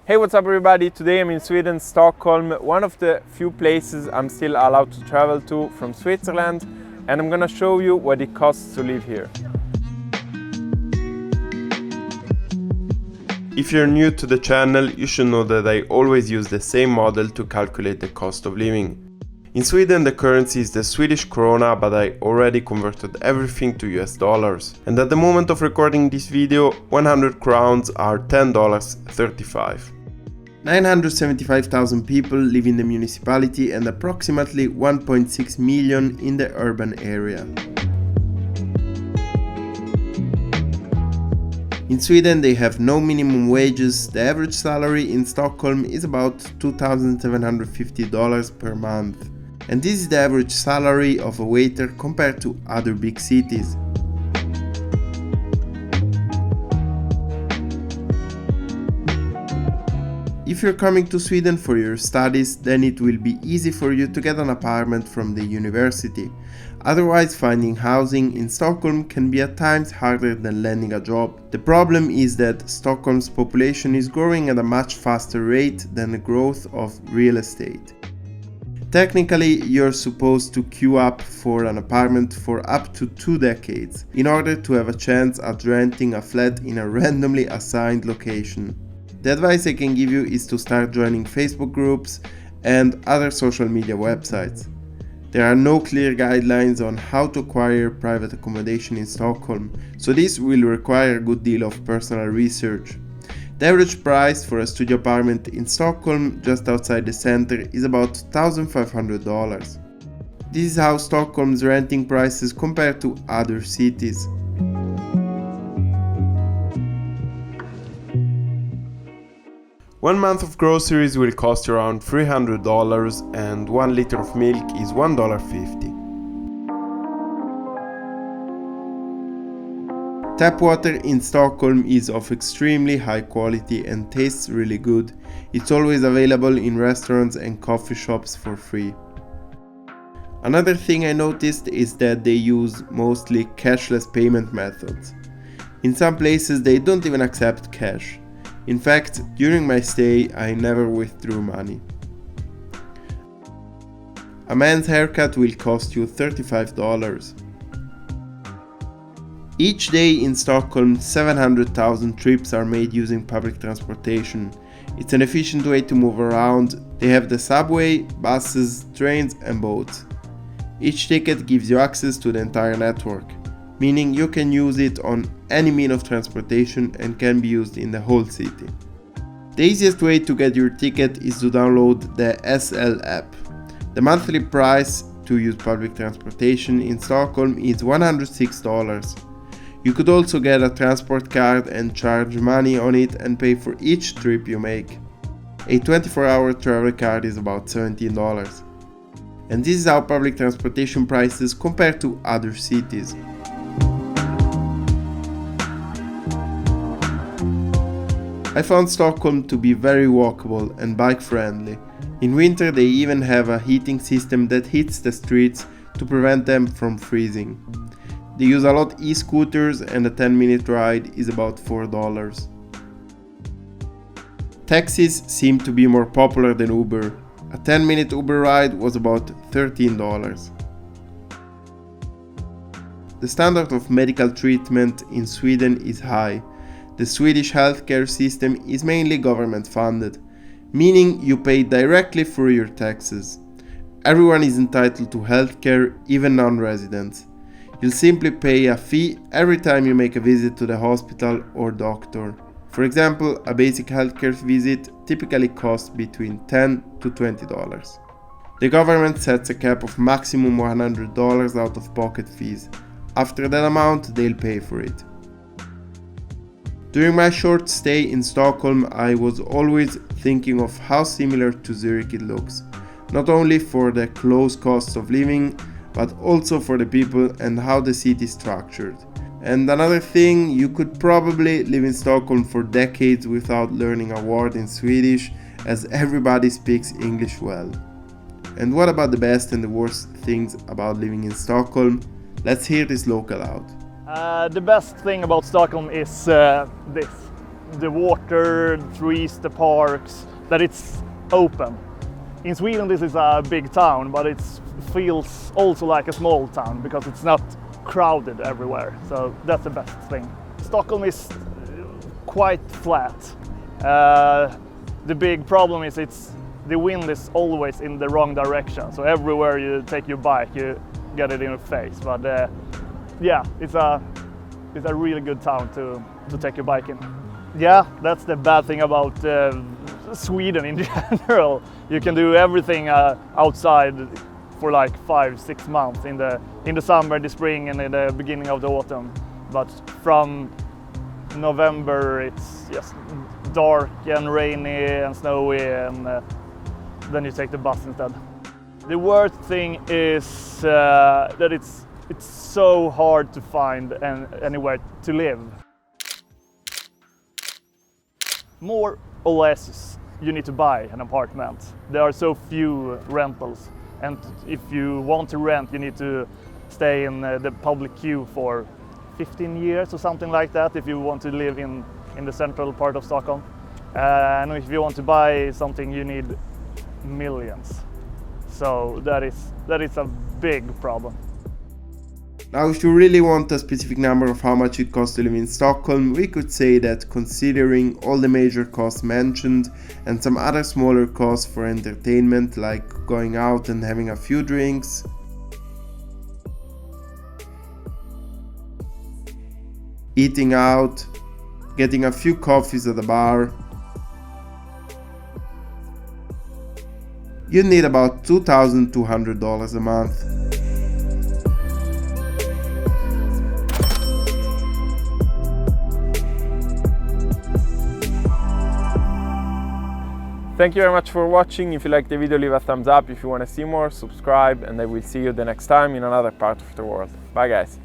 Hey, what's up everybody? Today I'm in Sweden, Stockholm, one of the few places I'm still allowed to travel to from Switzerland, and I'm gonna show you what it costs to live here. If you're new to the channel, you should know that I always use the same model to calculate the cost of living. In Sweden the currency is the Swedish krona, but I already converted everything to US dollars. And at the moment of recording this video, 100 crowns are $10.35. 975,000 people live in the municipality and approximately 1.6 million in the urban area. In Sweden they have no minimum wages. The average salary in Stockholm is about $2,750 per month. And this is the average salary of a waiter compared to other big cities. If you're coming to Sweden for your studies, then it will be easy for you to get an apartment from the university. Otherwise, finding housing in Stockholm can be at times harder than landing a job. The problem is that Stockholm's population is growing at a much faster rate than the growth of real estate. Technically, you're supposed to queue up for an apartment for up to 2 decades in order to have a chance at renting a flat in a randomly assigned location. The advice I can give you is to start joining Facebook groups and other social media websites. There are no clear guidelines on how to acquire private accommodation in Stockholm, so this will require a good deal of personal research. The average price for a studio apartment in Stockholm, just outside the center, is about $1,500. This is how Stockholm's renting prices compare to other cities. One month of groceries will cost around $300 and 1 liter of milk is $1.50. Tap water in Stockholm is of extremely high quality and tastes really good. It's always available in restaurants and coffee shops for free. Another thing I noticed is that they use mostly cashless payment methods. In some places they don't even accept cash. In fact, during my stay, I never withdrew money. A man's haircut will cost you $35. Each day in Stockholm, 700,000 trips are made using public transportation. It's an efficient way to move around. They have the subway, buses, trains and boats. Each ticket gives you access to the entire network, meaning you can use it on any mean of transportation and can be used in the whole city. The easiest way to get your ticket is to download the SL app. The monthly price to use public transportation in Stockholm is $106. You could also get a transport card and charge money on it and pay for each trip you make. A 24-hour travel card is about $17. And this is how public transportation prices compare to other cities. I found Stockholm to be very walkable and bike friendly. In winter they even have a heating system that heats the streets to prevent them from freezing. They use a lot e-scooters and a 10-minute ride is about $4. Taxis seem to be more popular than Uber. A 10-minute Uber ride was about $13. The standard of medical treatment in Sweden is high. The Swedish healthcare system is mainly government funded, meaning you pay directly for your taxes. Everyone is entitled to healthcare, even non-residents. You'll simply pay a fee every time you make a visit to the hospital or doctor. For example, a basic healthcare visit typically costs between $10 to $20. The government sets a cap of maximum $100 out of pocket fees. After that amount, they'll pay for it. During my short stay in Stockholm, I was always thinking of how similar to Zurich it looks, not only for the close cost of living, but also for the people and how the city is structured. And another thing, you could probably live in Stockholm for decades without learning a word in Swedish, as everybody speaks English well. And what about the best and the worst things about living in Stockholm? Let's hear this local out. The best thing about Stockholm is this. the water, the trees, the parks, that it's open. In Sweden this is a big town, but it feels also like a small town because it's not crowded everywhere, so that's the best thing. Stockholm is quite flat. The big problem is the wind is always in the wrong direction, so everywhere you take your bike you get it in your face. But yeah, it's a really good town to take your bike in. Yeah, that's the bad thing about Sweden in general. You can do everything outside for like 5-6 months in the summer, the spring, and in the beginning of the autumn. But from November it's just dark and rainy and snowy, and then you take the bus instead. The worst thing is that it's so hard to find anywhere to live. More or less you need to buy an apartment. There are so few rentals, and if you want to rent you need to stay in the public queue for 15 years or something like that if you want to live in the central part of Stockholm. And if you want to buy something you need millions. So that is a big problem. Now, if you really want a specific number of how much it costs to live in Stockholm, we could say that considering all the major costs mentioned and some other smaller costs for entertainment like going out and having a few drinks, eating out, getting a few coffees at a bar, you need about $2,200 a month. Thank you very much for watching. If you liked the video, leave a thumbs up. If you want to see more, subscribe, and I will see you the next time in another part of the world. Bye guys.